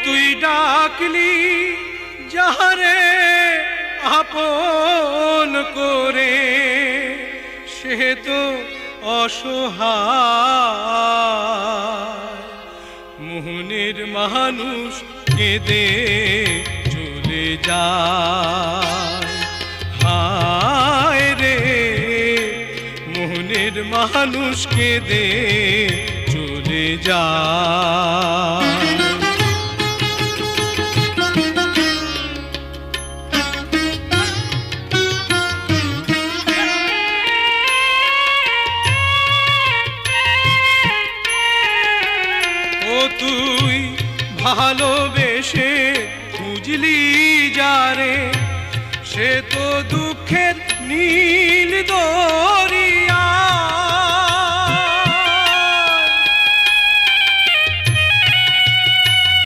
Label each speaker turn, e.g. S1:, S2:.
S1: তুই ডাকলি যাহারে আপন করে, সে তো অসহায়। মোহনের মানুষ কেঁদে চলে যায়। হায় রে মোহনের মানুষ কেঁদে চলে যায়। তুই ভালোবেসে খুঁজলি যারে, সে তো দুঃখের নীল দরিয়া